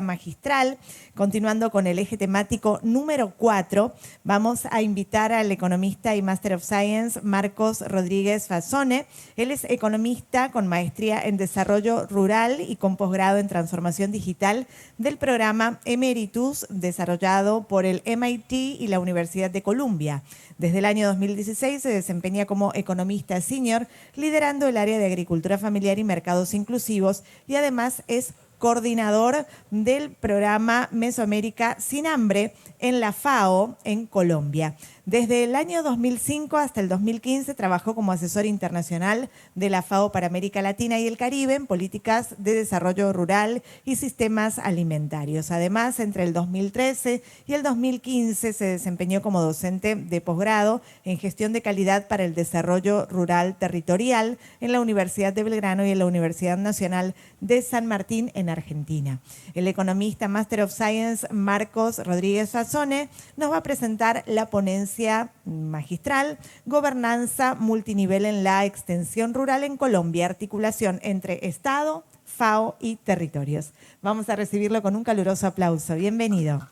magistral. Continuando con el eje temático número 4, vamos a invitar al economista y Master of Science Marcos Rodríguez Fazzone. Él es economista con maestría en desarrollo rural y con posgrado en transformación digital del programa Emeritus, desarrollado por el MIT y la Universidad de Columbia. Desde el año 2016 se desempeña como economista senior, liderando el área de agricultura familiar y mercados inclusivos, y además es coordinador del programa Mesoamérica Sin Hambre en la FAO en Colombia. Desde el año 2005 hasta el 2015 trabajó como asesor internacional de la FAO para América Latina y el Caribe en políticas de desarrollo rural y sistemas alimentarios. Además, entre el 2013 y el 2015 se desempeñó como docente de posgrado en gestión de calidad para el desarrollo rural territorial en la Universidad de Belgrano y en la Universidad Nacional de San Martín en Argentina. El economista Master of Science Marcos Rodríguez Fazzone nos va a presentar la ponencia magistral Gobernanza multinivel en la extensión rural en Colombia, articulación entre Estado, FAO y territorios. Vamos a recibirlo con un caluroso aplauso. Bienvenido.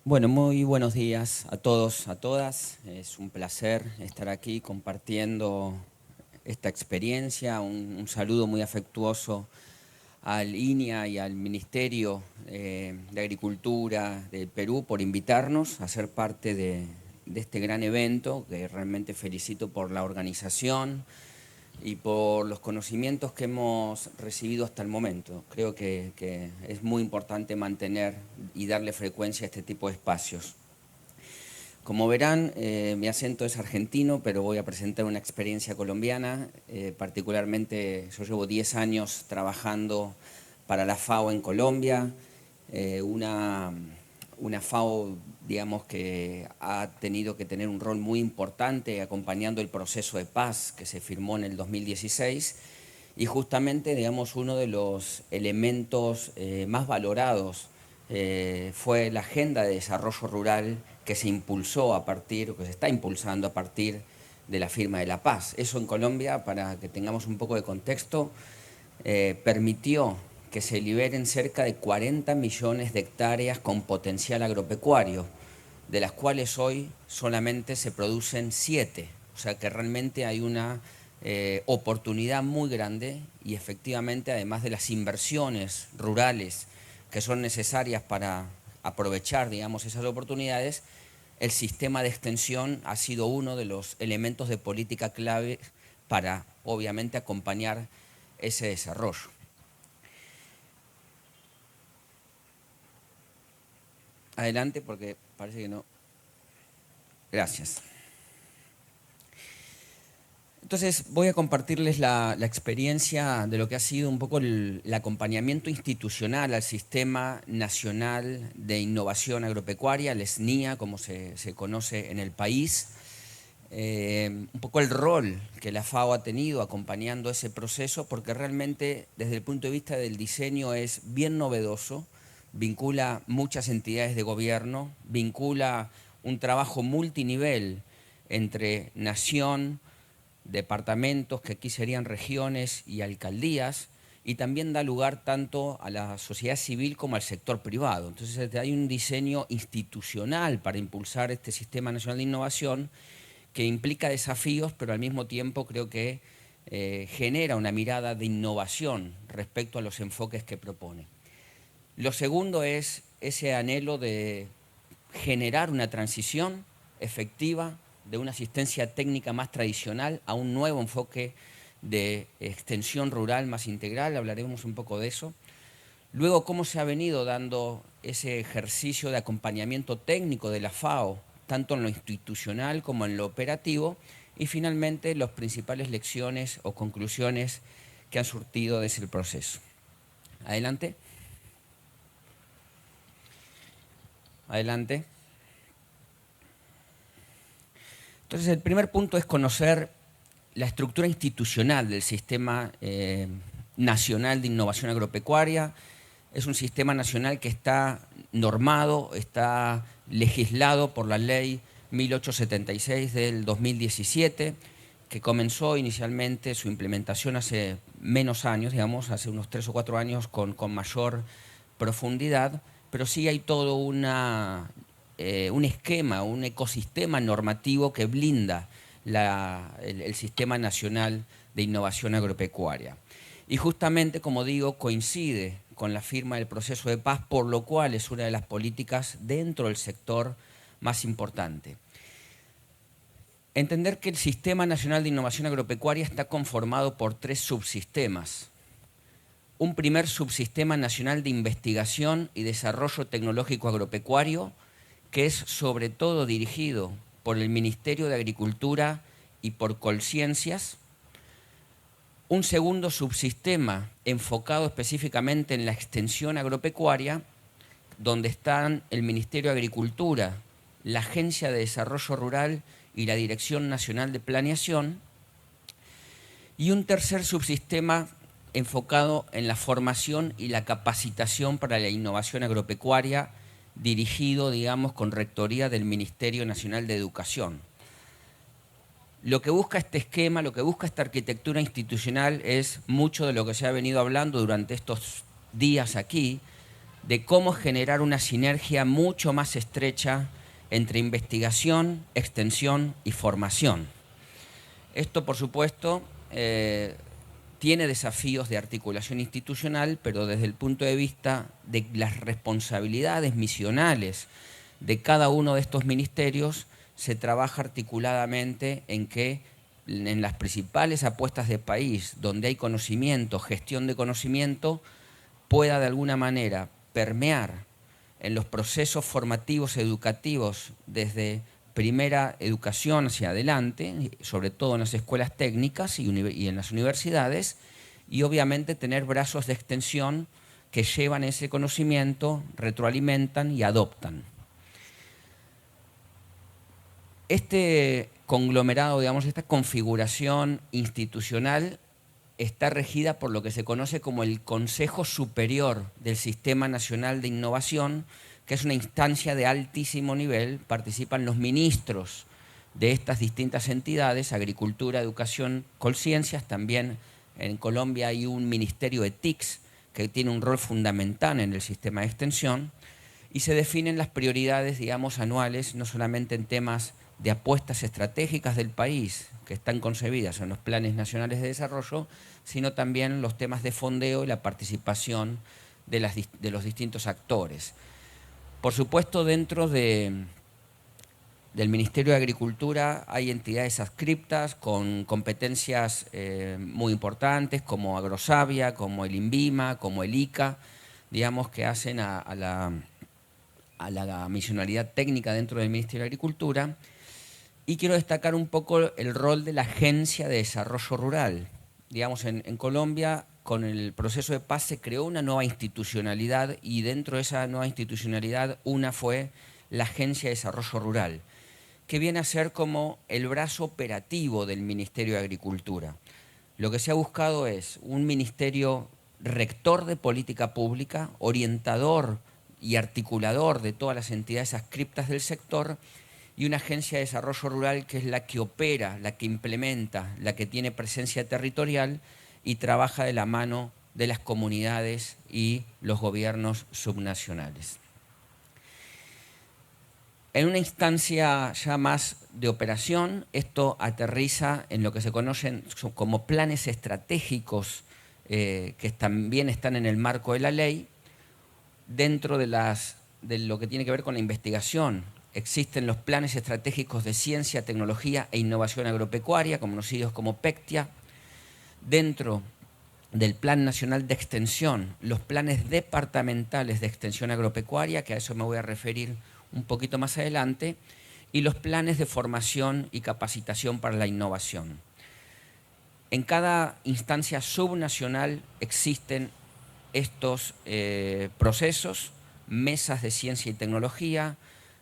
Bueno, muy buenos días a todos, a todas. Es un placer estar aquí compartiendo esta experiencia. Un saludo muy afectuoso al INIA y al Ministerio de Agricultura del Perú por invitarnos a ser parte de este gran evento, que realmente felicito por la organización y por los conocimientos que hemos recibido hasta el momento. Creo que es muy importante mantener y darle frecuencia a este tipo de espacios. Como verán, mi acento es argentino, pero voy a presentar una experiencia colombiana. Particularmente, yo llevo 10 años trabajando para la FAO en Colombia, una FAO, digamos, que ha tenido que tener un rol muy importante acompañando el proceso de paz que se firmó en el 2016, y justamente, digamos, uno de los elementos más valorados fue la Agenda de Desarrollo Rural que se impulsó a partir, o que se está impulsando a partir de la firma de la paz. Eso en Colombia, para que tengamos un poco de contexto, permitió que se liberen cerca de 40 millones de hectáreas con potencial agropecuario, de las cuales hoy solamente se producen 7. O sea que realmente hay una oportunidad muy grande, y efectivamente, además de las inversiones rurales que son necesarias para aprovechar, digamos, esas oportunidades, el sistema de extensión ha sido uno de los elementos de política clave para, obviamente, acompañar ese desarrollo. Adelante, porque parece que no. Gracias. Entonces voy a compartirles la experiencia de lo que ha sido un poco el acompañamiento institucional al Sistema Nacional de Innovación Agropecuaria, el SNIA, como se conoce en el país. Un poco el rol que la FAO ha tenido acompañando ese proceso, porque realmente desde el punto de vista del diseño es bien novedoso, vincula muchas entidades de gobierno, vincula un trabajo multinivel entre nación, departamentos, que aquí serían regiones, y alcaldías, y también da lugar tanto a la sociedad civil como al sector privado. Entonces hay un diseño institucional para impulsar este Sistema Nacional de Innovación que implica desafíos, pero al mismo tiempo creo que genera una mirada de innovación respecto a los enfoques que propone. Lo segundo es ese anhelo de generar una transición efectiva de una asistencia técnica más tradicional a un nuevo enfoque de extensión rural más integral. Hablaremos un poco de eso. Luego, cómo se ha venido dando ese ejercicio de acompañamiento técnico de la FAO, tanto en lo institucional como en lo operativo. Y finalmente, las principales lecciones o conclusiones que han surtido de ese proceso. Adelante. Adelante. Entonces, el primer punto es conocer la estructura institucional del Sistema Nacional de Innovación Agropecuaria. Es un sistema nacional que está normado, está legislado por la Ley 1876 del 2017, que comenzó inicialmente su implementación hace menos años, digamos, hace unos 3 o 4 años con mayor profundidad, pero sí hay todo un esquema, un ecosistema normativo que blinda el Sistema Nacional de Innovación Agropecuaria. Y justamente, como digo, coincide con la firma del proceso de paz, por lo cual es una de las políticas dentro del sector más importante. Entender que el Sistema Nacional de Innovación Agropecuaria está conformado por 3 subsistemas. Un primer subsistema nacional de investigación y desarrollo tecnológico agropecuario, que es sobre todo dirigido por el Ministerio de Agricultura y por Colciencias. Un segundo subsistema enfocado específicamente en la extensión agropecuaria, donde están el Ministerio de Agricultura, la Agencia de Desarrollo Rural y la Dirección Nacional de Planeación. Y un tercer subsistema enfocado en la formación y la capacitación para la innovación agropecuaria, dirigido, digamos, con rectoría del Ministerio Nacional de Educación. Lo que busca este esquema, lo que busca esta arquitectura institucional es mucho de lo que se ha venido hablando durante estos días aquí, de cómo generar una sinergia mucho más estrecha entre investigación, extensión y formación. Esto, por supuesto, tiene desafíos de articulación institucional, pero desde el punto de vista de las responsabilidades misionales de cada uno de estos ministerios, se trabaja articuladamente en que en las principales apuestas de país, donde hay conocimiento, gestión de conocimiento, pueda de alguna manera permear en los procesos formativos educativos desde primera educación hacia adelante, sobre todo en las escuelas técnicas y en las universidades, y obviamente tener brazos de extensión que llevan ese conocimiento, retroalimentan y adoptan. Este conglomerado, digamos, esta configuración institucional está regida por lo que se conoce como el Consejo Superior del Sistema Nacional de Innovación, que es una instancia de altísimo nivel. Participan los ministros de estas distintas entidades, Agricultura, Educación, Colciencias. También en Colombia hay un ministerio de TICS que tiene un rol fundamental en el sistema de extensión, y se definen las prioridades, digamos, anuales, no solamente en temas de apuestas estratégicas del país que están concebidas en los planes nacionales de desarrollo, sino también los temas de fondeo y la participación de los distintos actores. Por supuesto, dentro del Ministerio de Agricultura hay entidades adscriptas con competencias muy importantes, como Agrosavia, como el INVIMA, como el ICA, digamos, que hacen a la misionalidad técnica dentro del Ministerio de Agricultura. Y quiero destacar un poco el rol de la Agencia de Desarrollo Rural. Digamos, en Colombia, con el proceso de paz se creó una nueva institucionalidad, y dentro de esa nueva institucionalidad una fue la Agencia de Desarrollo Rural, que viene a ser como el brazo operativo del Ministerio de Agricultura. Lo que se ha buscado es un ministerio rector de política pública, orientador y articulador de todas las entidades adscriptas del sector, y una agencia de desarrollo rural que es la que opera, la que implementa, la que tiene presencia territorial y trabaja de la mano de las comunidades y los gobiernos subnacionales. En una instancia ya más de operación, esto aterriza en lo que se conocen como planes estratégicos que también están en el marco de la ley. Dentro de lo que tiene que ver con la investigación, existen los planes estratégicos de ciencia, tecnología e innovación agropecuaria, conocidos como PECTIA. Dentro del Plan Nacional de Extensión, los planes departamentales de extensión agropecuaria, que a eso me voy a referir un poquito más adelante, y los planes de formación y capacitación para la innovación. En cada instancia subnacional existen estos procesos, mesas de ciencia y tecnología,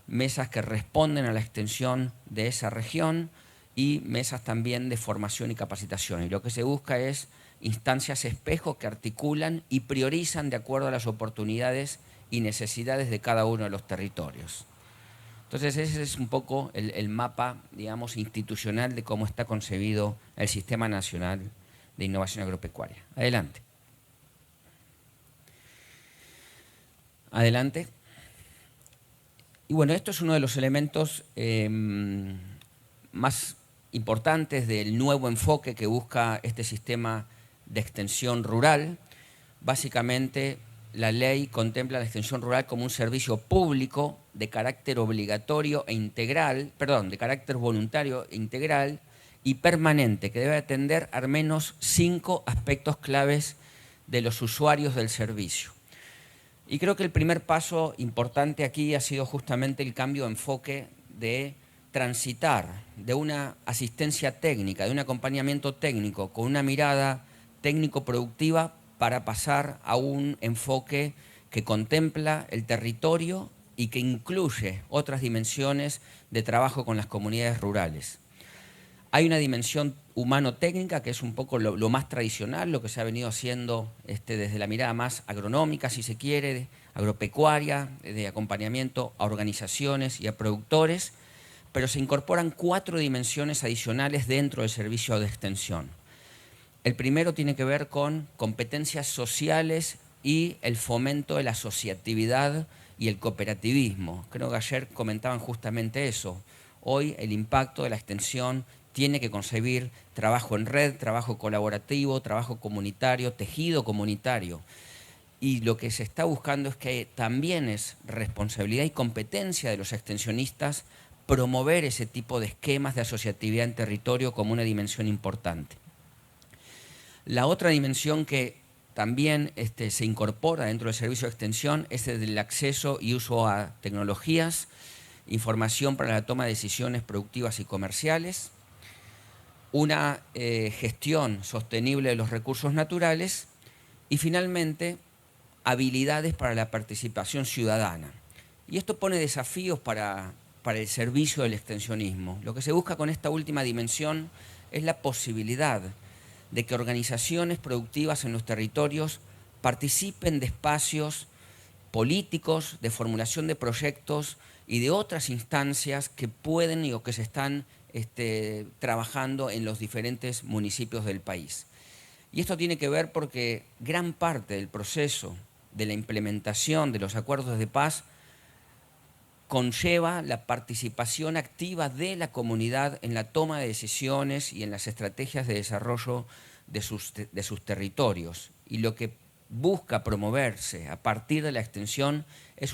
mesas que responden a la extensión de esa región, y mesas también de formación y capacitación. Y lo que se busca es instancias espejo que articulan y priorizan de acuerdo a las oportunidades y necesidades de cada uno de los territorios. Entonces ese es un poco el mapa, digamos, institucional de cómo está concebido el Sistema Nacional de Innovación Agropecuaria. Adelante. Adelante. Y bueno, esto es uno de los elementos más importantes del nuevo enfoque que busca este sistema de extensión rural. Básicamente, la ley contempla la extensión rural como un servicio público de carácter obligatorio e integral, perdón, de carácter voluntario e integral y permanente, que debe atender al menos 5 aspectos claves de los usuarios del servicio. Y creo que el primer paso importante aquí ha sido justamente el cambio de enfoque de transitar de una asistencia técnica, de un acompañamiento técnico con una mirada técnico-productiva para pasar a un enfoque que contempla el territorio y que incluye otras dimensiones de trabajo con las comunidades rurales. Hay una dimensión humano-técnica que es un poco lo más tradicional, lo que se ha venido haciendo desde la mirada más agronómica, si se quiere, agropecuaria, de acompañamiento a organizaciones y a productores, pero se incorporan 4 dimensiones adicionales dentro del servicio de extensión. El primero tiene que ver con competencias sociales y el fomento de la asociatividad y el cooperativismo. Creo que ayer comentaban justamente eso. Hoy el impacto de la extensión tiene que concebir trabajo en red, trabajo colaborativo, trabajo comunitario, tejido comunitario. Y lo que se está buscando es que también es responsabilidad y competencia de los extensionistas promover ese tipo de esquemas de asociatividad en territorio como una dimensión importante. La otra dimensión que también se incorpora dentro del servicio de extensión es el del acceso y uso a tecnologías, información para la toma de decisiones productivas y comerciales, una gestión sostenible de los recursos naturales y finalmente habilidades para la participación ciudadana. Y esto pone desafíos para el servicio del extensionismo. Lo que se busca con esta última dimensión es la posibilidad de que organizaciones productivas en los territorios participen de espacios políticos, de formulación de proyectos y de otras instancias que pueden o que se están trabajando en los diferentes municipios del país. Y esto tiene que ver porque gran parte del proceso de la implementación de los acuerdos de paz conlleva la participación activa de la comunidad en la toma de decisiones y en las estrategias de desarrollo de sus territorios. Y lo que busca promoverse a partir de la extensión es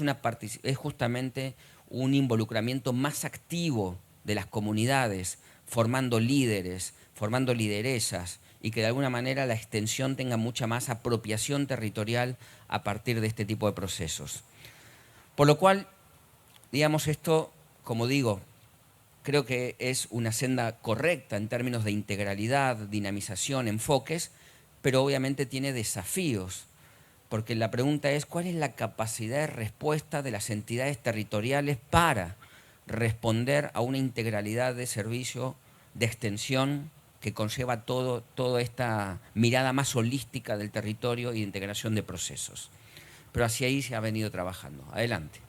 justamente un involucramiento más activo de las comunidades, formando líderes, formando lideresas, y que de alguna manera la extensión tenga mucha más apropiación territorial a partir de este tipo de procesos. Por lo cual, digamos, esto, como digo, creo que es una senda correcta en términos de integralidad, dinamización, enfoques, pero obviamente tiene desafíos, porque la pregunta es ¿cuál es la capacidad de respuesta de las entidades territoriales para responder a una integralidad de servicio de extensión que conlleva toda esta mirada más holística del territorio y de integración de procesos? Pero hacia ahí se ha venido trabajando. Adelante.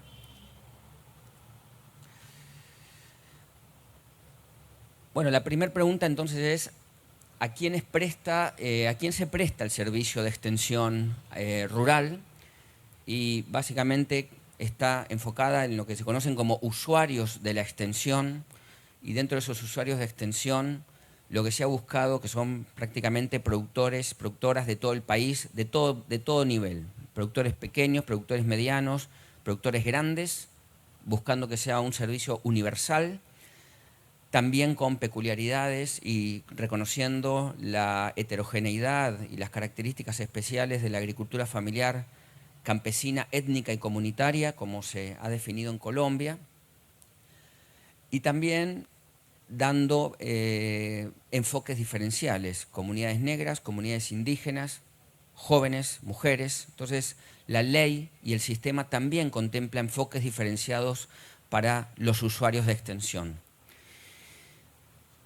Bueno, la primera pregunta entonces es ¿a quién se presta el servicio de extensión rural? Y básicamente está enfocada en lo que se conocen como usuarios de la extensión, y dentro de esos usuarios de extensión lo que se ha buscado que son prácticamente productores, productoras de todo el país, de todo nivel, productores pequeños, productores medianos, productores grandes, buscando que sea un servicio universal, también con peculiaridades y reconociendo la heterogeneidad y las características especiales de la agricultura familiar campesina, étnica y comunitaria, como se ha definido en Colombia, y también dando enfoques diferenciales, comunidades negras, comunidades indígenas, jóvenes, mujeres. Entonces, la ley y el sistema también contempla enfoques diferenciados para los usuarios de extensión.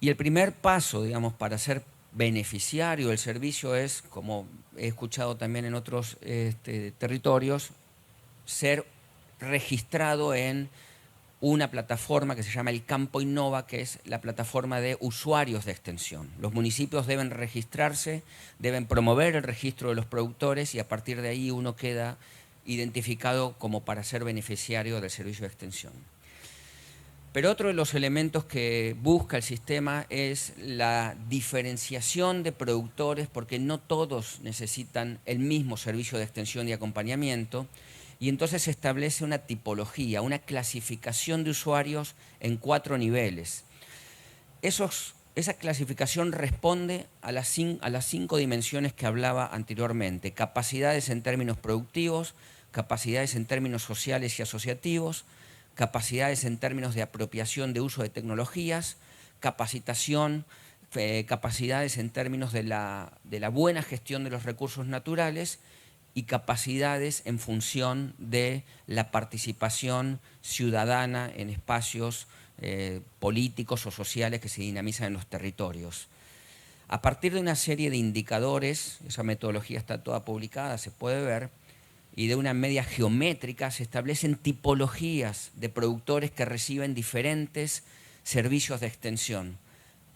Y el primer paso, digamos, para ser beneficiario del servicio es, como he escuchado también en otros territorios, ser registrado en una plataforma que se llama el Campo Innova, que es la plataforma de usuarios de extensión. Los municipios deben registrarse, deben promover el registro de los productores y a partir de ahí uno queda identificado como para ser beneficiario del servicio de extensión. Pero otro de los elementos que busca el sistema es la diferenciación de productores, porque no todos necesitan el mismo servicio de extensión y acompañamiento, y entonces se establece una tipología, una clasificación de usuarios en 4 niveles. Esa clasificación responde a las 5 dimensiones que hablaba anteriormente: capacidades en términos productivos, capacidades en términos sociales y asociativos, capacidades en términos de apropiación de uso de tecnologías, capacitación, capacidades en términos de la buena gestión de los recursos naturales y capacidades en función de la participación ciudadana en espacios políticos o sociales que se dinamizan en los territorios. A partir de una serie de indicadores, esa metodología está toda publicada, se puede ver, y de una media geométrica se establecen tipologías de productores que reciben diferentes servicios de extensión,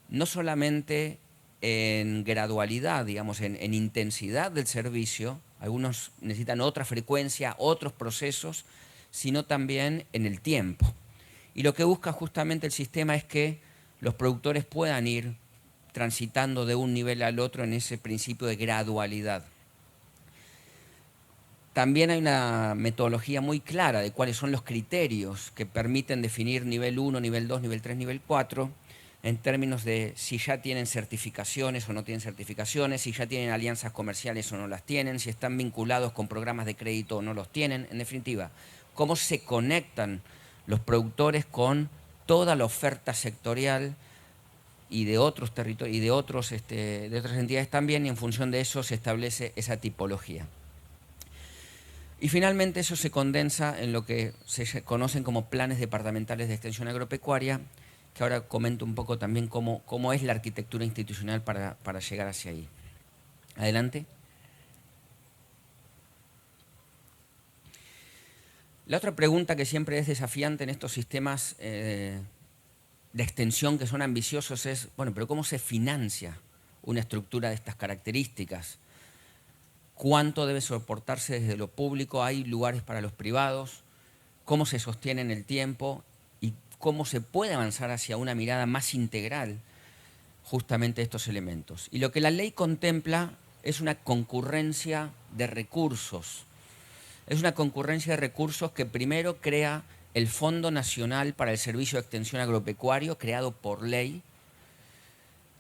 no solamente en gradualidad, digamos, en intensidad del servicio, algunos necesitan otra frecuencia, otros procesos, sino también en el tiempo. Y lo que busca justamente el sistema es que los productores puedan ir transitando de un nivel al otro en ese principio de gradualidad. También hay una metodología muy clara de cuáles son los criterios que permiten definir nivel 1, nivel 2, nivel 3, nivel 4, en términos de si ya tienen certificaciones o no tienen certificaciones, si ya tienen alianzas comerciales o no las tienen, si están vinculados con programas de crédito o no los tienen. En definitiva, cómo se conectan los productores con toda la oferta sectorial y de otros territorios y de otras entidades también, y en función de eso se establece esa tipología. Y finalmente eso se condensa en lo que se conocen como planes departamentales de extensión agropecuaria, que ahora comento un poco también cómo es la arquitectura institucional para llegar hacia ahí. Adelante. La otra pregunta que siempre es desafiante en estos sistemas de extensión que son ambiciosos es, bueno, pero ¿cómo se financia una estructura de estas características? ¿Cuánto debe soportarse desde lo público? ¿Hay lugares para los privados? ¿Cómo se sostiene en el tiempo? ¿Y cómo se puede avanzar hacia una mirada más integral justamente de estos elementos? Y lo que la ley contempla es una concurrencia de recursos. Es una concurrencia de recursos que primero crea el Fondo Nacional para el Servicio de Extensión Agropecuario, creado por ley,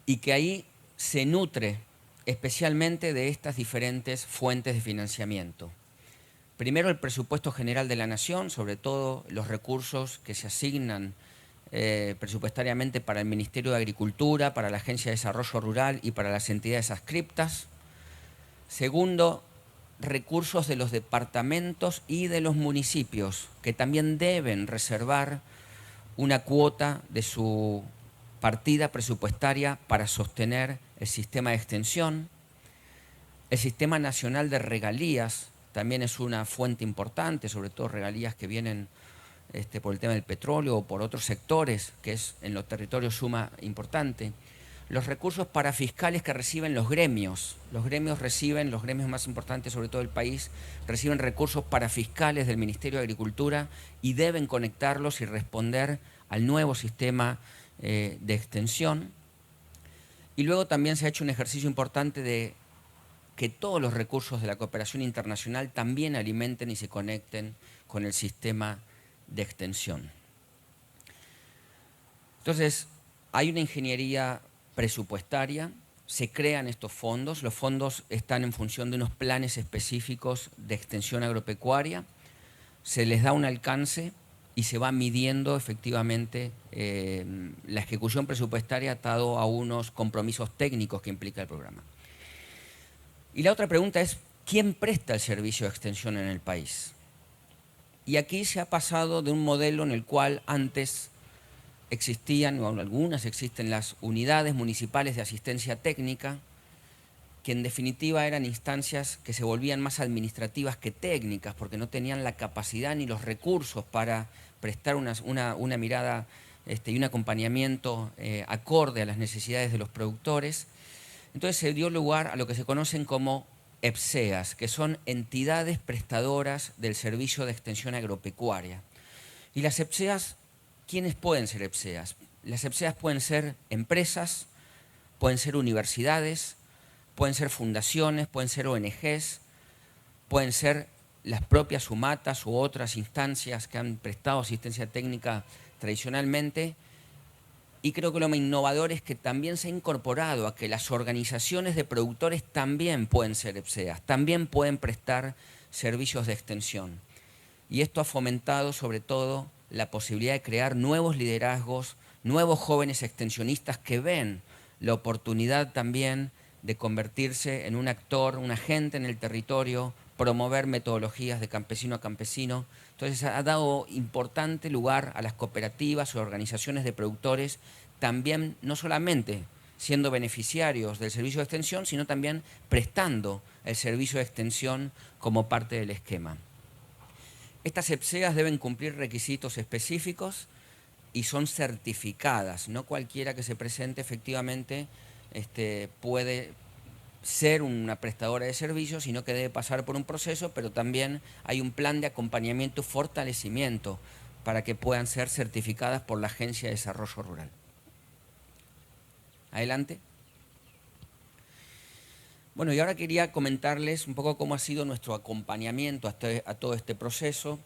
y que ahí se nutre especialmente de estas diferentes fuentes de financiamiento. Primero, el presupuesto general de la Nación, sobre todo los recursos que se asignan presupuestariamente para el Ministerio de Agricultura, para la Agencia de Desarrollo Rural y para las entidades adscriptas. Segundo, recursos de los departamentos y de los municipios, que también deben reservar una cuota de su partida presupuestaria para sostener el sistema de extensión. El Sistema Nacional de Regalías también es una fuente importante, sobre todo regalías que vienen por el tema del petróleo o por otros sectores, que es en los territorios suma importante. Los recursos parafiscales que reciben los gremios. Los gremios más importantes, sobre todo del país, reciben recursos parafiscales del Ministerio de Agricultura y deben conectarlos y responder al nuevo sistema de extensión. Y luego también se ha hecho un ejercicio importante de que todos los recursos de la cooperación internacional también alimenten y se conecten con el sistema de extensión. Entonces, hay una ingeniería presupuestaria, se crean estos fondos, los fondos están en función de unos planes específicos de extensión agropecuaria, se les da un alcance y se va midiendo efectivamente la ejecución presupuestaria atado a unos compromisos técnicos que implica el programa. Y la otra pregunta es, ¿quién presta el servicio de extensión en el país? Y aquí se ha pasado de un modelo en el cual antes existían, o algunas existen, las unidades municipales de asistencia técnica, que en definitiva eran instancias que se volvían más administrativas que técnicas, porque no tenían la capacidad ni los recursos para prestar una mirada y un acompañamiento acorde a las necesidades de los productores. Entonces se dio lugar a lo que se conocen como EPSEAs, que son entidades prestadoras del servicio de extensión agropecuaria. Y las EPSEAs, ¿quiénes pueden ser EPSEAs? Las EPSEAs pueden ser empresas, pueden ser universidades, pueden ser fundaciones, pueden ser ONGs, pueden ser las propias sumatas u otras instancias que han prestado asistencia técnica tradicionalmente. Y creo que lo más innovador es que también se ha incorporado a que las organizaciones de productores también pueden ser EPSEAs, también pueden prestar servicios de extensión. Y esto ha fomentado sobre todo la posibilidad de crear nuevos liderazgos, nuevos jóvenes extensionistas que ven la oportunidad también de convertirse en un actor, un agente en el territorio, promover metodologías de campesino a campesino. Entonces ha dado importante lugar a las cooperativas o organizaciones de productores, también no solamente siendo beneficiarios del servicio de extensión, sino también prestando el servicio de extensión como parte del esquema. Estas EPSEAs deben cumplir requisitos específicos y son certificadas. No cualquiera que se presente efectivamente puede ser una prestadora de servicios, sino que debe pasar por un proceso, pero también hay un plan de acompañamiento y fortalecimiento para que puedan ser certificadas por la Agencia de Desarrollo Rural. Adelante. Bueno, y ahora quería comentarles un poco cómo ha sido nuestro acompañamiento a todo este proceso.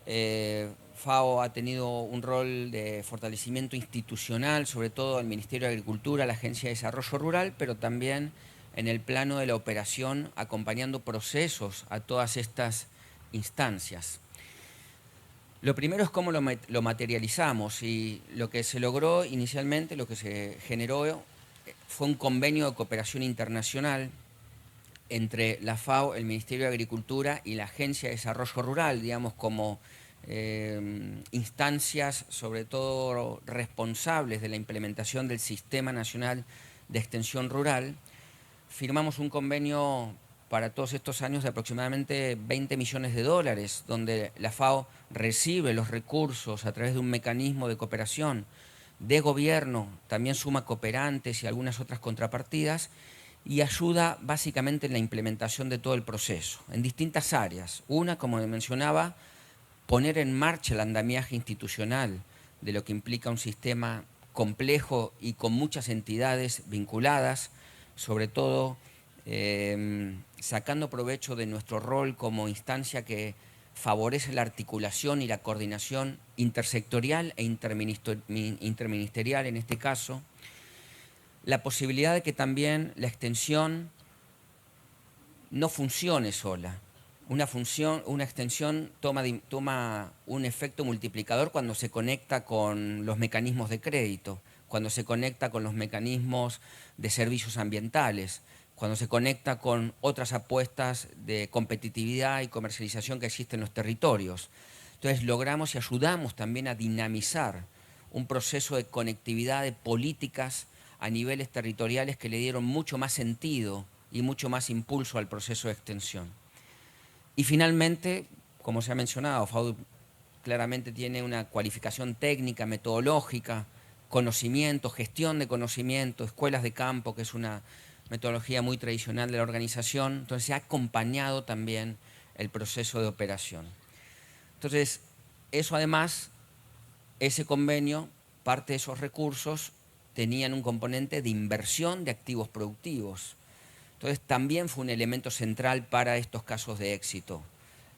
FAO ha tenido un rol de fortalecimiento institucional, sobre todo el Ministerio de Agricultura, la Agencia de Desarrollo Rural, pero también en el plano de la operación, acompañando procesos a todas estas instancias. Lo primero es cómo lo materializamos, y lo que se logró inicialmente, lo que se generó, fue un convenio de cooperación internacional entre la FAO, el Ministerio de Agricultura y la Agencia de Desarrollo Rural, digamos, como instancias sobre todo responsables de la implementación del Sistema Nacional de Extensión Rural. Firmamos un convenio para todos estos años de aproximadamente 20 millones de dólares, donde la FAO recibe los recursos a través de un mecanismo de cooperación de gobierno, también suma cooperantes y algunas otras contrapartidas, y ayuda básicamente en la implementación de todo el proceso, en distintas áreas. Una, como mencionaba, poner en marcha el andamiaje institucional de lo que implica un sistema complejo y con muchas entidades vinculadas, sobre todo sacando provecho de nuestro rol como instancia que favorece la articulación y la coordinación intersectorial e interministerial en este caso. La posibilidad de que también la extensión no funcione sola. Una extensión toma un efecto multiplicador cuando se conecta con los mecanismos de crédito, cuando se conecta con los mecanismos de servicios ambientales, cuando se conecta con otras apuestas de competitividad y comercialización que existen en los territorios. Entonces logramos y ayudamos también a dinamizar un proceso de conectividad de políticas a niveles territoriales que le dieron mucho más sentido y mucho más impulso al proceso de extensión. Y finalmente, como se ha mencionado, FAO claramente tiene una cualificación técnica, metodológica, conocimiento, gestión de conocimiento, escuelas de campo, que es una metodología muy tradicional de la organización. Entonces se ha acompañado también el proceso de operación. Entonces, eso además, ese convenio, parte de esos recursos tenían un componente de inversión de activos productivos. Entonces también fue un elemento central para estos casos de éxito.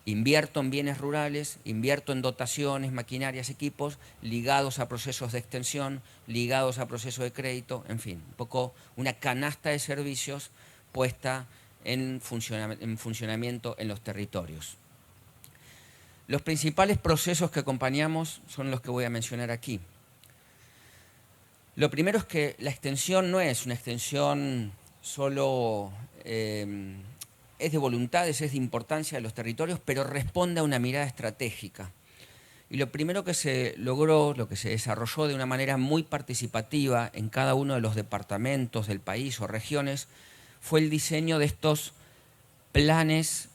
Invierto en bienes rurales, invierto en dotaciones, maquinarias, equipos, ligados a procesos de extensión, ligados a procesos de crédito, en fin, un poco una canasta de servicios puesta en funcionamiento en los territorios. Los principales procesos que acompañamos son los que voy a mencionar aquí. Lo primero es que la extensión no es una extensión solo es de voluntades, es de importancia de los territorios, pero responde a una mirada estratégica. Y lo primero que se logró, lo que se desarrolló de una manera muy participativa en cada uno de los departamentos del país o regiones, fue el diseño de estos planes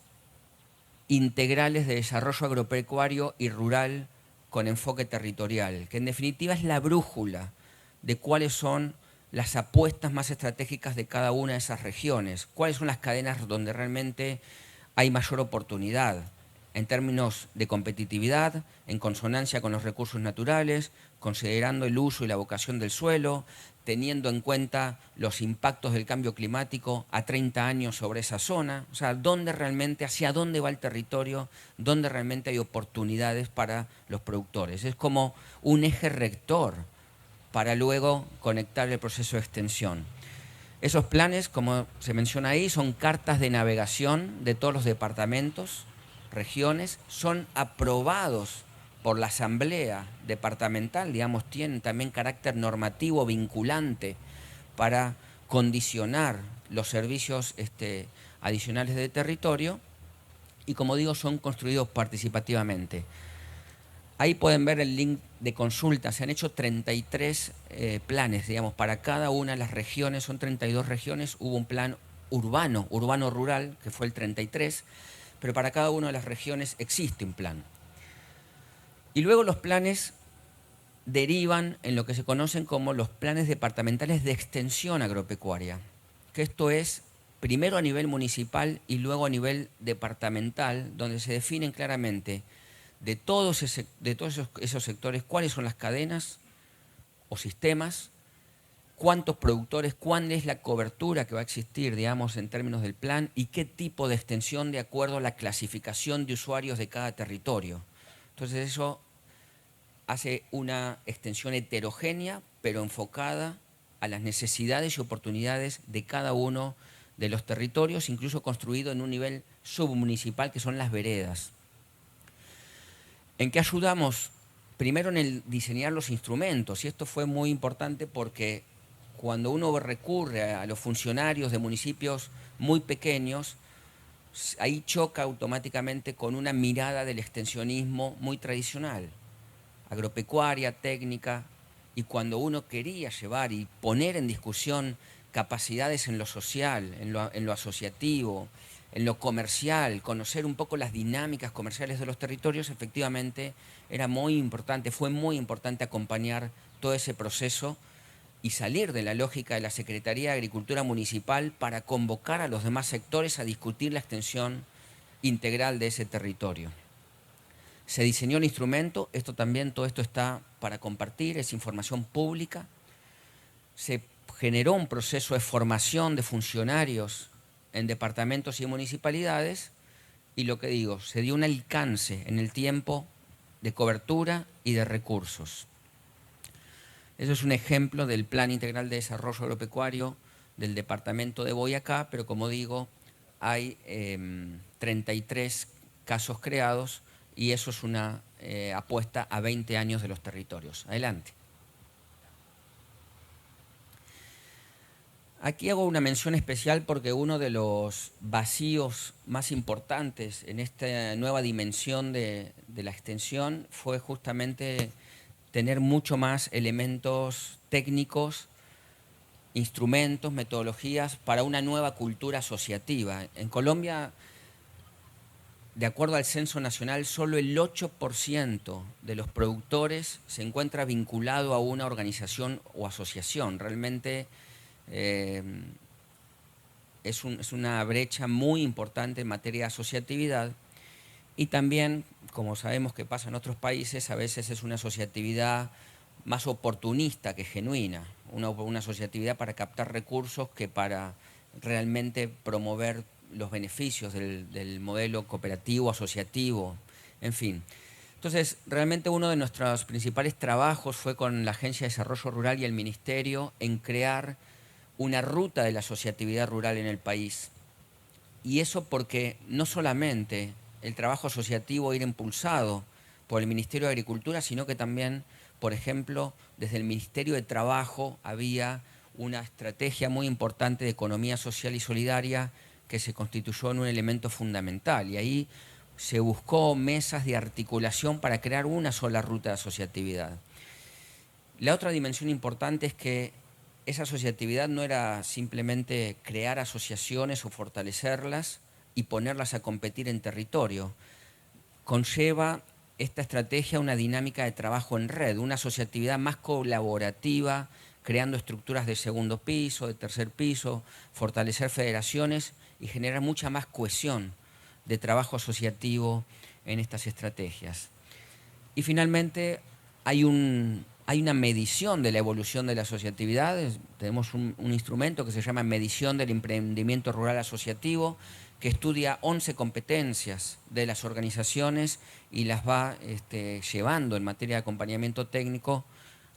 integrales de desarrollo agropecuario y rural con enfoque territorial, que en definitiva es la brújula de cuáles son las apuestas más estratégicas de cada una de esas regiones, cuáles son las cadenas donde realmente hay mayor oportunidad en términos de competitividad, en consonancia con los recursos naturales, considerando el uso y la vocación del suelo, teniendo en cuenta los impactos del cambio climático a 30 años sobre esa zona, o sea, dónde realmente, hacia dónde va el territorio, dónde realmente hay oportunidades para los productores. Es como un eje rector para luego conectar el proceso de extensión. Esos planes, como se menciona ahí, son cartas de navegación de todos los departamentos, regiones, son aprobados por la Asamblea Departamental, digamos, tienen también carácter normativo vinculante para condicionar los servicios adicionales de territorio y, como digo, son construidos participativamente. Ahí pueden ver el link de consulta. Se han hecho 33 planes, digamos, para cada una de las regiones. Son 32 regiones. Hubo un plan urbano, urbano-rural, que fue el 33, pero para cada una de las regiones existe un plan. Y luego los planes derivan en lo que se conocen como los planes departamentales de extensión agropecuaria, que esto es primero a nivel municipal y luego a nivel departamental, donde se definen claramente de todos esos sectores cuáles son las cadenas o sistemas, cuántos productores, cuál es la cobertura que va a existir, digamos, en términos del plan y qué tipo de extensión de acuerdo a la clasificación de usuarios de cada territorio. Entonces eso hace una extensión heterogénea, pero enfocada a las necesidades y oportunidades de cada uno de los territorios, incluso construido en un nivel submunicipal, que son las veredas. ¿En qué ayudamos? Primero en el diseñar los instrumentos, y esto fue muy importante porque cuando uno recurre a los funcionarios de municipios muy pequeños, ahí choca automáticamente con una mirada del extensionismo muy tradicional, agropecuaria, técnica, y cuando uno quería llevar y poner en discusión capacidades en lo social, en lo asociativo, en lo comercial, conocer un poco las dinámicas comerciales de los territorios, efectivamente era muy importante, fue muy importante acompañar todo ese proceso y salir de la lógica de la Secretaría de Agricultura Municipal para convocar a los demás sectores a discutir la extensión integral de ese territorio. Se diseñó el instrumento, todo esto está para compartir, es información pública. Se generó un proceso de formación de funcionarios en departamentos y municipalidades y lo que digo, se dio un alcance en el tiempo de cobertura y de recursos. Eso es un ejemplo del Plan Integral de Desarrollo Agropecuario del departamento de Boyacá, pero como digo, hay 33 casos creados y eso es una apuesta a 20 años de los territorios. Adelante. Aquí hago una mención especial porque uno de los vacíos más importantes en esta nueva dimensión de la extensión fue justamente tener mucho más elementos técnicos, instrumentos, metodologías para una nueva cultura asociativa. En Colombia, de acuerdo al Censo Nacional, solo el 8% de los productores se encuentra vinculado a una organización o asociación. Realmente es una brecha muy importante en materia de asociatividad y también, como sabemos que pasa en otros países, a veces es una asociatividad más oportunista que genuina, una asociatividad para captar recursos que para realmente promover los beneficios del modelo cooperativo, asociativo, en fin. Entonces, realmente uno de nuestros principales trabajos fue con la Agencia de Desarrollo Rural y el Ministerio en crear una ruta de la asociatividad rural en el país. Y eso porque no solamente el trabajo asociativo era impulsado por el Ministerio de Agricultura, sino que también, por ejemplo, desde el Ministerio de Trabajo había una estrategia muy importante de economía social y solidaria que se constituyó en un elemento fundamental. Y ahí se buscó mesas de articulación para crear una sola ruta de asociatividad. La otra dimensión importante es que esa asociatividad no era simplemente crear asociaciones o fortalecerlas y ponerlas a competir en territorio. Conlleva esta estrategia una dinámica de trabajo en red, una asociatividad más colaborativa, creando estructuras de segundo piso, de tercer piso, fortalecer federaciones y generar mucha más cohesión de trabajo asociativo en estas estrategias. Y finalmente hay una medición de la evolución de la asociatividad. Tenemos un instrumento que se llama Medición del Emprendimiento Rural Asociativo, que estudia 11 competencias de las organizaciones y las va llevando en materia de acompañamiento técnico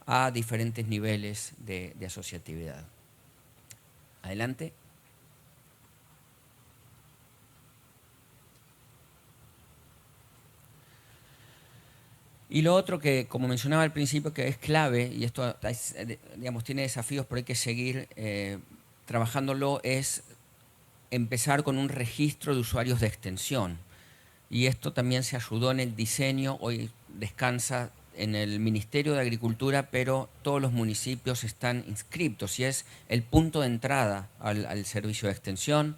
a diferentes niveles de asociatividad. Adelante. Y lo otro que, como mencionaba al principio, que es clave, y esto digamos, tiene desafíos, pero hay que seguir trabajándolo, es empezar con un registro de usuarios de extensión. Y esto también se ayudó en el diseño, hoy descansa en el Ministerio de Agricultura, pero todos los municipios están inscriptos y es el punto de entrada al servicio de extensión.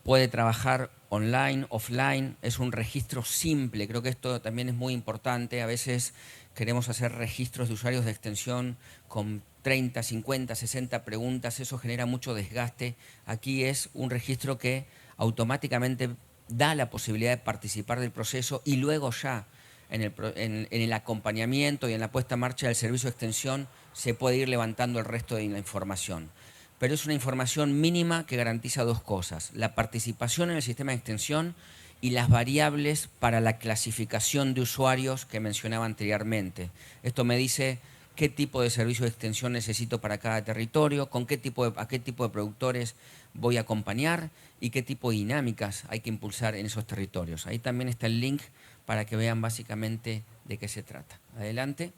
Puede trabajar online, offline, es un registro simple, creo que esto también es muy importante. A veces queremos hacer registros de usuarios de extensión con 30, 50, 60 preguntas, eso genera mucho desgaste. Aquí es un registro que automáticamente da la posibilidad de participar del proceso y luego ya en el acompañamiento y en la puesta en marcha del servicio de extensión se puede ir levantando el resto de la información. Pero es una información mínima que garantiza dos cosas: la participación en el sistema de extensión y las variables para la clasificación de usuarios que mencionaba anteriormente. Esto me dice qué tipo de servicio de extensión necesito para cada territorio, a qué tipo de productores voy a acompañar y qué tipo de dinámicas hay que impulsar en esos territorios. Ahí también está el link para que vean básicamente de qué se trata. Adelante.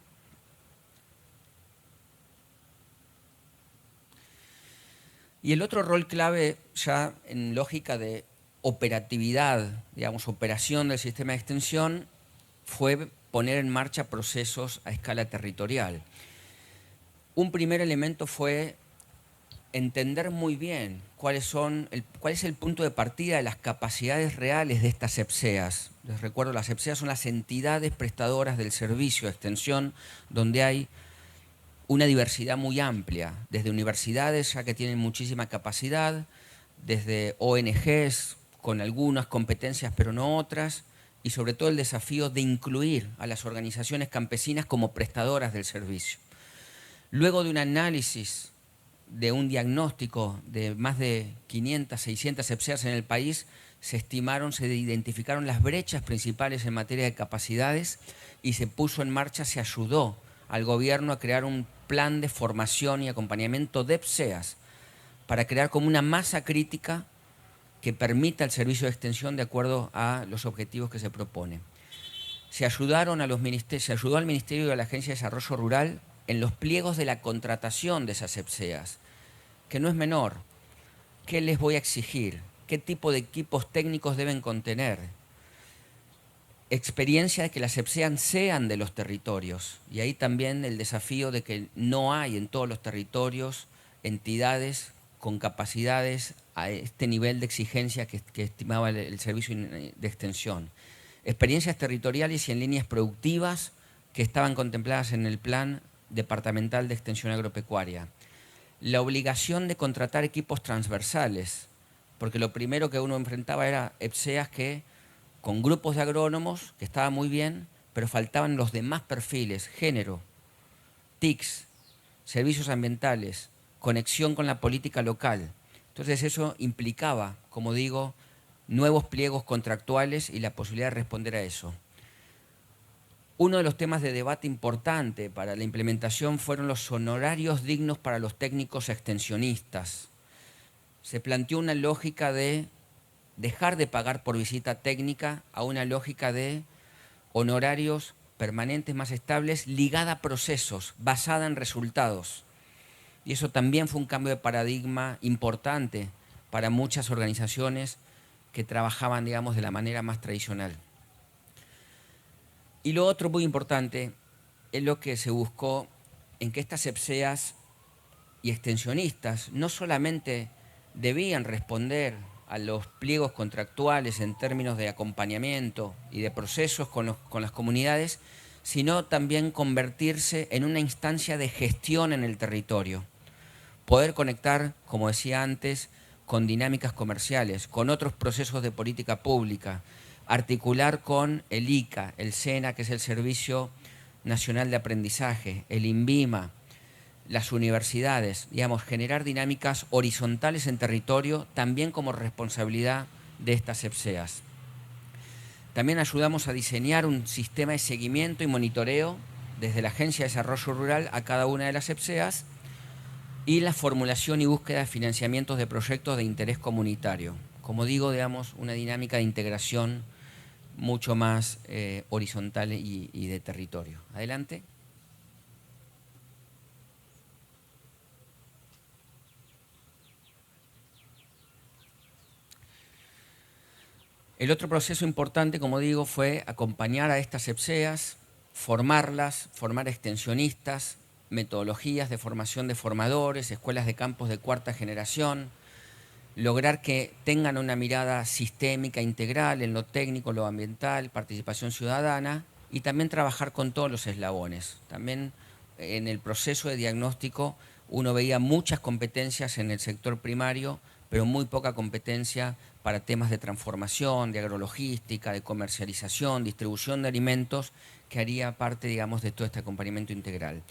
Y el otro rol clave, ya en lógica de operatividad, digamos, operación del sistema de extensión, fue poner en marcha procesos a escala territorial. Un primer elemento fue entender muy bien cuál es el punto de partida de las capacidades reales de estas EPSEAs. Les recuerdo, las EPSEAs son las entidades prestadoras del servicio de extensión, donde hay una diversidad muy amplia, desde universidades ya que tienen muchísima capacidad, desde ONGs con algunas competencias pero no otras, y sobre todo el desafío de incluir a las organizaciones campesinas como prestadoras del servicio. Luego de un análisis, de un diagnóstico de más de 500, 600 EPSEAs en el país, se identificaron las brechas principales en materia de capacidades y se puso en marcha, se ayudó al gobierno a crear un plan de formación y acompañamiento de EPSEAs para crear como una masa crítica que permita el servicio de extensión de acuerdo a los objetivos que se propone. Se ayudó al Ministerio y a la Agencia de Desarrollo Rural en los pliegos de la contratación de esas EPSEAs, que no es menor. ¿Qué les voy a exigir? ¿Qué tipo de equipos técnicos deben contener? Experiencia de que las EPSEAs sean de los territorios. Y ahí también el desafío de que no hay en todos los territorios entidades con capacidades a este nivel de exigencia que estimaba el servicio de extensión. Experiencias territoriales y en líneas productivas que estaban contempladas en el Plan Departamental de Extensión Agropecuaria. La obligación de contratar equipos transversales, porque lo primero que uno enfrentaba era EPSEAs que con grupos de agrónomos, que estaba muy bien, pero faltaban los demás perfiles: género, TICs, servicios ambientales, conexión con la política local. Entonces eso implicaba, como digo, nuevos pliegos contractuales y la posibilidad de responder a eso. Uno de los temas de debate importante para la implementación fueron los honorarios dignos para los técnicos extensionistas. Se planteó una lógica de dejar de pagar por visita técnica a una lógica de honorarios permanentes más estables ligada a procesos, basada en resultados. Y eso también fue un cambio de paradigma importante para muchas organizaciones que trabajaban, digamos, de la manera más tradicional. Y lo otro muy importante es lo que se buscó en que estas EPSEAs y extensionistas no solamente debían responder a los pliegos contractuales en términos de acompañamiento y de procesos con las comunidades, sino también convertirse en una instancia de gestión en el territorio. Poder conectar, como decía antes, con dinámicas comerciales, con otros procesos de política pública, articular con el ICA, el SENA, que es el Servicio Nacional de Aprendizaje, el INVIMA, las universidades, digamos, generar dinámicas horizontales en territorio, también como responsabilidad de estas EPSEAs. También ayudamos a diseñar un sistema de seguimiento y monitoreo desde la Agencia de Desarrollo Rural a cada una de las EPSEAs y la formulación y búsqueda de financiamientos de proyectos de interés comunitario. Como digo, digamos, una dinámica de integración mucho más horizontal y de territorio. Adelante. El otro proceso importante, como digo, fue acompañar a estas EPSEAs, formarlas, formar extensionistas, metodologías de formación de formadores, escuelas de campos de cuarta generación, lograr que tengan una mirada sistémica, integral en lo técnico, lo ambiental, participación ciudadana y también trabajar con todos los eslabones. También en el proceso de diagnóstico uno veía muchas competencias en el sector primario, pero muy poca competencia para temas de transformación, de agrologística, de comercialización, distribución de alimentos, que haría parte, digamos, de todo este acompañamiento integral.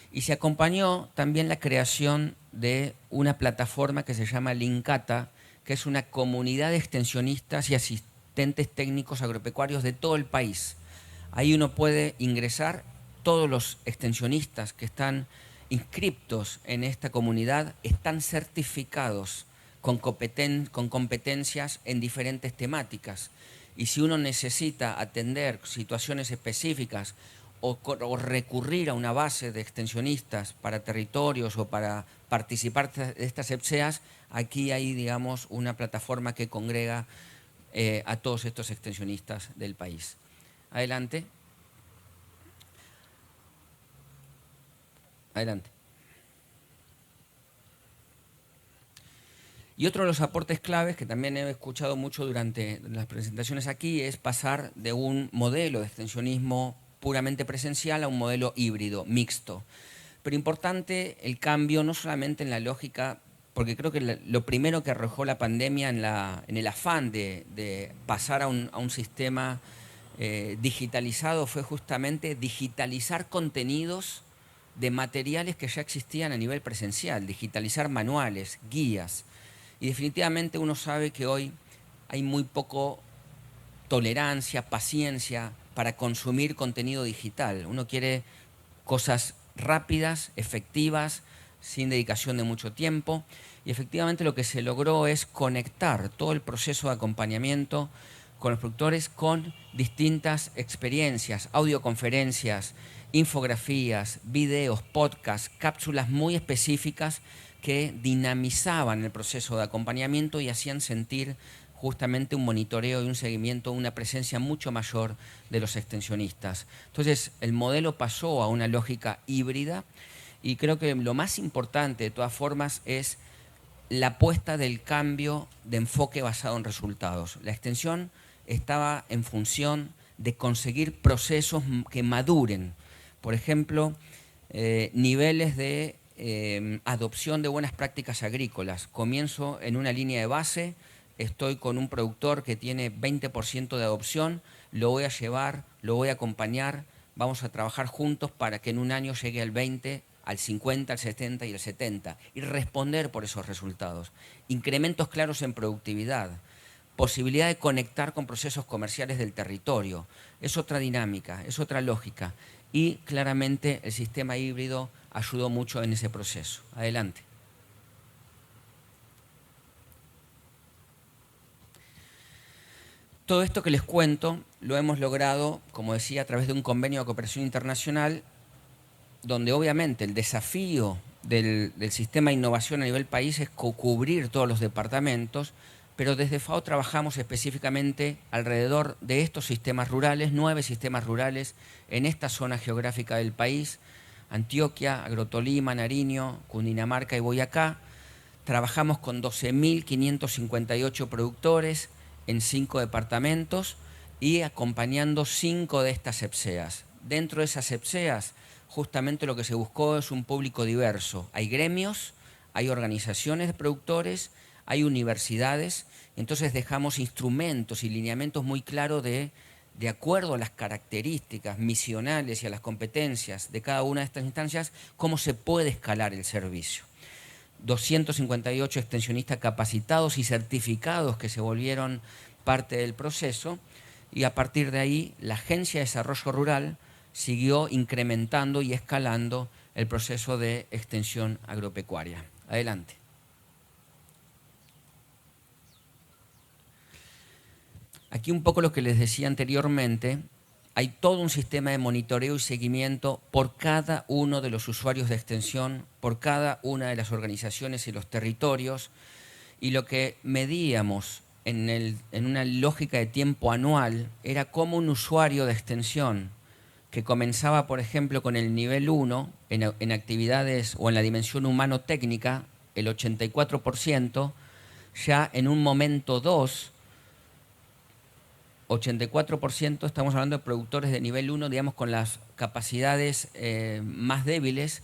Y se acompañó también la creación de una plataforma que se llama Linkata, que es una comunidad de extensionistas y asistentes técnicos agropecuarios de todo el país. Ahí uno puede ingresar, todos los extensionistas que están inscriptos en esta comunidad están certificados con competencias en diferentes temáticas. Y si uno necesita atender situaciones específicas o recurrir a una base de extensionistas para territorios o para participar de estas EPSEAs, aquí hay, digamos, una plataforma que congrega a todos estos extensionistas del país. Adelante. Adelante. Y otro de los aportes claves que también he escuchado mucho durante las presentaciones aquí es pasar de un modelo de extensionismo puramente presencial a un modelo híbrido, mixto. Pero importante el cambio no solamente en la lógica, porque creo que lo primero que arrojó la pandemia en el afán de pasar a un sistema digitalizado fue justamente digitalizar contenidos de materiales que ya existían a nivel presencial, digitalizar manuales, guías. Y definitivamente uno sabe que hoy hay muy poco tolerancia, paciencia para consumir contenido digital. Uno quiere cosas rápidas, efectivas, sin dedicación de mucho tiempo. Y efectivamente lo que se logró es conectar todo el proceso de acompañamiento con los productores con distintas experiencias, audioconferencias, infografías, videos, podcasts, cápsulas muy específicas que dinamizaban el proceso de acompañamiento y hacían sentir justamente un monitoreo y un seguimiento, una presencia mucho mayor de los extensionistas. Entonces, el modelo pasó a una lógica híbrida y creo que lo más importante, de todas formas, es la apuesta del cambio de enfoque basado en resultados. La extensión estaba en función de conseguir procesos que maduren. Por ejemplo, niveles de adopción de buenas prácticas agrícolas. Comienzo en una línea de base, estoy con un productor que tiene 20% de adopción, lo voy a llevar, lo voy a acompañar, vamos a trabajar juntos para que en un año llegue al 20%, al 50%, al 70% y al 70%, y responder por esos resultados. Incrementos claros en productividad, posibilidad de conectar con procesos comerciales del territorio. Es otra dinámica, es otra lógica. Y claramente el sistema híbrido ayudó mucho en ese proceso. Adelante. Todo esto que les cuento lo hemos logrado, como decía, a través de un convenio de cooperación internacional, donde obviamente el desafío del sistema de innovación a nivel país es cubrir todos los departamentos, pero desde FAO trabajamos específicamente alrededor de estos sistemas rurales, 9 sistemas rurales en esta zona geográfica del país: Antioquia, Agrotolima, Nariño, Cundinamarca y Boyacá. Trabajamos con 12.558 productores en 5 departamentos y acompañando 5 de estas EPSEAs. Dentro de esas EPSEAs, justamente lo que se buscó es un público diverso. Hay gremios, hay organizaciones de productores, hay universidades. Entonces dejamos instrumentos y lineamientos muy claros de acuerdo a las características misionales y a las competencias de cada una de estas instancias, cómo se puede escalar el servicio. 258 extensionistas capacitados y certificados que se volvieron parte del proceso, y a partir de ahí la Agencia de Desarrollo Rural siguió incrementando y escalando el proceso de extensión agropecuaria. Adelante. Aquí un poco lo que les decía anteriormente: hay todo un sistema de monitoreo y seguimiento por cada uno de los usuarios de extensión, por cada una de las organizaciones y los territorios, y lo que medíamos en una lógica de tiempo anual era cómo un usuario de extensión que comenzaba, por ejemplo, con el nivel 1 en actividades o en la dimensión humano-técnica, el 84%, ya en un momento 2, 84%, estamos hablando de productores de nivel 1, digamos, con las capacidades más débiles,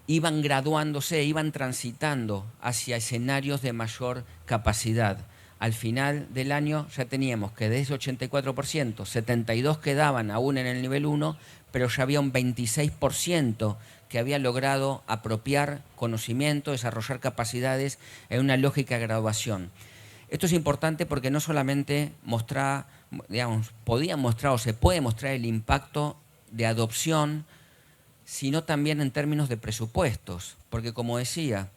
iban graduándose, iban transitando hacia escenarios de mayor capacidad. Al final del año ya teníamos que de ese 84%, 72 quedaban aún en el nivel 1, pero ya había un 26% que había logrado apropiar conocimiento, desarrollar capacidades en una lógica de graduación. Esto es importante porque no solamente mostraba, digamos, podía mostrar o se puede mostrar el impacto de adopción, sino también en términos de presupuestos. Porque, como decía,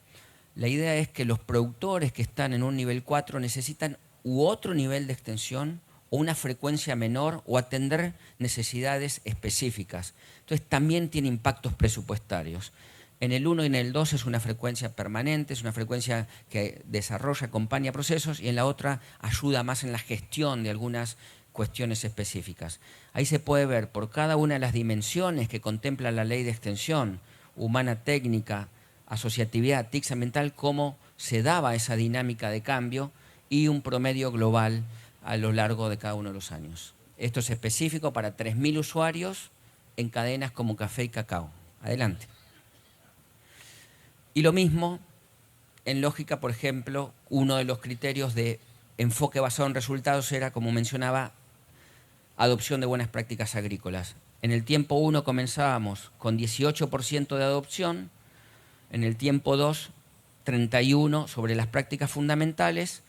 la idea es que los productores que están en un nivel 4 necesitan otro nivel de extensión o una frecuencia menor o atender necesidades específicas. Entonces también tiene impactos presupuestarios. En el 1 y en el 2 es una frecuencia permanente, es una frecuencia que desarrolla, acompaña procesos, y en la otra ayuda más en la gestión de algunas cuestiones específicas. Ahí se puede ver por cada una de las dimensiones que contempla la ley de extensión, humana, técnica, asociatividad, TIC ambiental, cómo se daba esa dinámica de cambio y un promedio global a lo largo de cada uno de los años. Esto es específico para 3.000 usuarios en cadenas como café y cacao. Adelante. Y lo mismo en lógica, por ejemplo, uno de los criterios de enfoque basado en resultados era, como mencionaba, adopción de buenas prácticas agrícolas. En el tiempo 1 comenzábamos con 18% de adopción, en el tiempo 2, 31% sobre las prácticas fundamentales.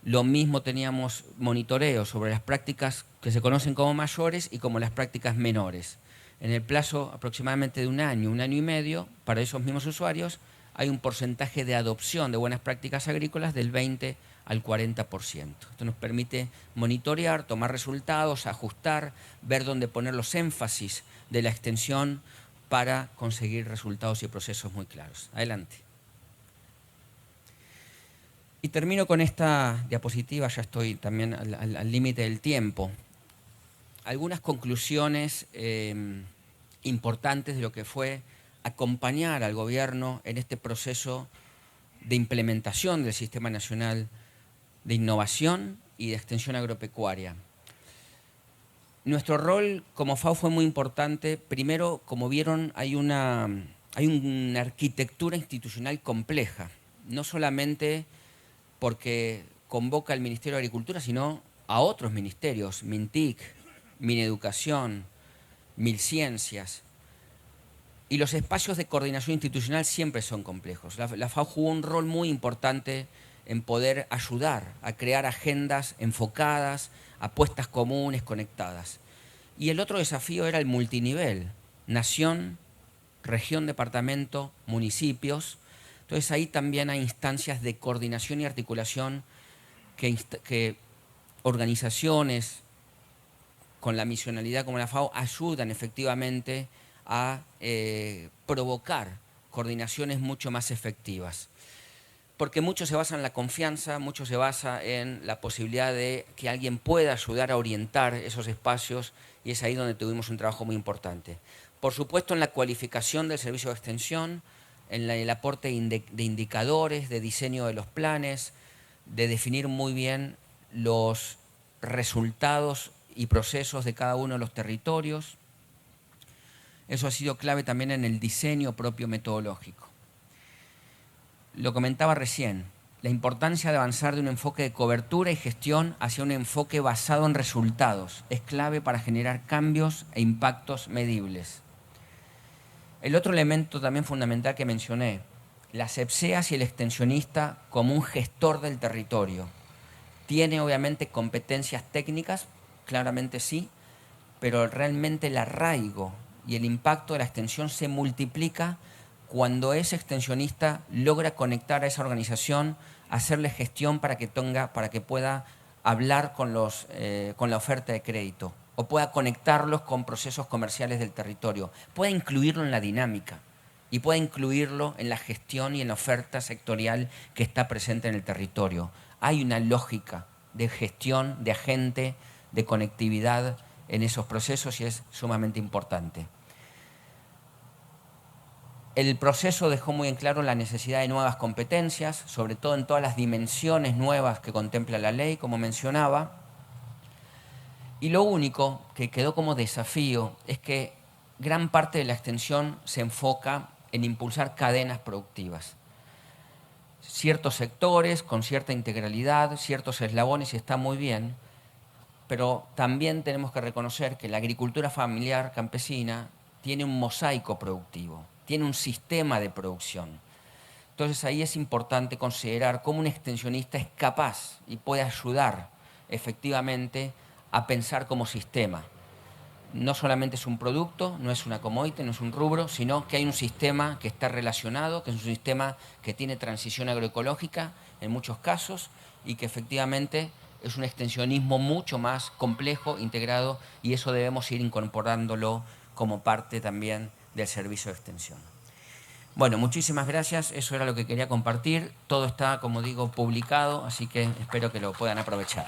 Lo mismo teníamos monitoreo sobre las prácticas que se conocen como mayores y como las prácticas menores. En el plazo aproximadamente de un año y medio, para esos mismos usuarios, hay un porcentaje de adopción de buenas prácticas agrícolas del 20 al 40%. Esto nos permite monitorear, tomar resultados, ajustar, ver dónde poner los énfasis de la extensión para conseguir resultados y procesos muy claros. Adelante. Y termino con esta diapositiva, ya estoy también al límite del tiempo. Algunas conclusiones importantes de lo que fue acompañar al gobierno en este proceso de implementación del Sistema Nacional de Innovación y de Extensión Agropecuaria. Nuestro rol como FAO fue muy importante. Primero, como vieron, hay una arquitectura institucional compleja, no solamente porque convoca al Ministerio de Agricultura, sino a otros ministerios, MINTIC, MINEducación, MILCiencias. Y los espacios de coordinación institucional siempre son complejos. La FAO jugó un rol muy importante en poder ayudar a crear agendas enfocadas, apuestas comunes, conectadas. Y el otro desafío era el multinivel, nación, región, departamento, municipios. Entonces ahí también hay instancias de coordinación y articulación que organizaciones con la misionalidad como la FAO ayudan efectivamente a provocar coordinaciones mucho más efectivas. porque mucho se basa en la confianza, mucho se basa en la posibilidad de que alguien pueda ayudar a orientar esos espacios, y es ahí donde tuvimos un trabajo muy importante. Por supuesto, en la cualificación del servicio de extensión, en el aporte de indicadores, de diseño de los planes, de definir muy bien los resultados y procesos de cada uno de los territorios. Eso ha sido clave también en el diseño propio metodológico. Lo comentaba recién, la importancia de avanzar de un enfoque de cobertura y gestión hacia un enfoque basado en resultados es clave para generar cambios e impactos medibles. El otro elemento también fundamental que mencioné, las EPSEAs y el extensionista como un gestor del territorio. Tiene obviamente competencias técnicas, claramente sí, pero realmente el arraigo y el impacto de la extensión se multiplica cuando ese extensionista logra conectar a esa organización, hacerle gestión para que pueda hablar con la oferta de crédito o pueda conectarlos con procesos comerciales del territorio, pueda incluirlo en la dinámica y pueda incluirlo en la gestión y en la oferta sectorial que está presente en el territorio. Hay una lógica de gestión, de agente, de conectividad en esos procesos y es sumamente importante. El proceso dejó muy en claro la necesidad de nuevas competencias, sobre todo en todas las dimensiones nuevas que contempla la ley, como mencionaba. Y lo único que quedó como desafío es que gran parte de la extensión se enfoca en impulsar cadenas productivas. Ciertos sectores con cierta integralidad, ciertos eslabones, y está muy bien, pero también tenemos que reconocer que la agricultura familiar campesina tiene un mosaico productivo, tiene un sistema de producción. Entonces ahí es importante considerar cómo un extensionista es capaz y puede ayudar efectivamente a pensar como sistema. No solamente es un producto, no es una commodity, no es un rubro, sino que hay un sistema que está relacionado, que es un sistema que tiene transición agroecológica en muchos casos y que efectivamente es un extensionismo mucho más complejo, integrado, y eso debemos ir incorporándolo como parte también del servicio de extensión. Bueno, muchísimas gracias, eso era lo que quería compartir. Todo está, como digo, publicado, así que espero que lo puedan aprovechar.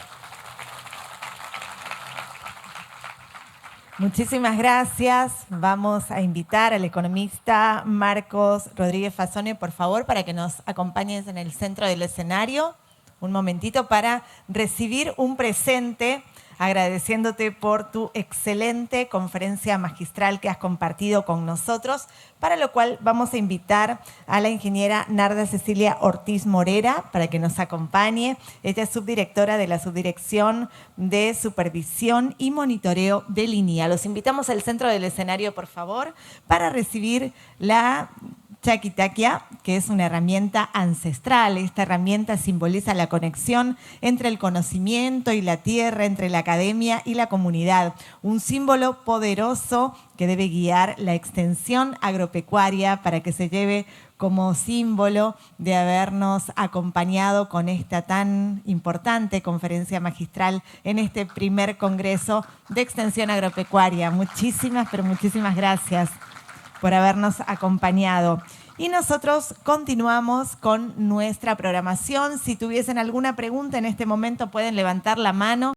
Muchísimas gracias. Vamos a invitar al economista Marcos Rodríguez Fassone, por favor, para que nos acompañes en el centro del escenario. Un momentito para recibir un presente, agradeciéndote por tu excelente conferencia magistral que has compartido con nosotros, para lo cual vamos a invitar a la ingeniera Narda Cecilia Ortiz Morera para que nos acompañe. Ella es subdirectora de la Subdirección de Supervisión y Monitoreo de Línea. Los invitamos al centro del escenario, por favor, para recibir la Chaquitaquia, que es una herramienta ancestral. Esta herramienta simboliza la conexión entre el conocimiento y la tierra, entre la academia y la comunidad. Un símbolo poderoso que debe guiar la extensión agropecuaria para que se lleve como símbolo de habernos acompañado con esta tan importante conferencia magistral en este primer Congreso de Extensión Agropecuaria. Muchísimas, pero muchísimas gracias por habernos acompañado. Y nosotros continuamos con nuestra programación. Si tuviesen alguna pregunta en este momento pueden levantar la mano.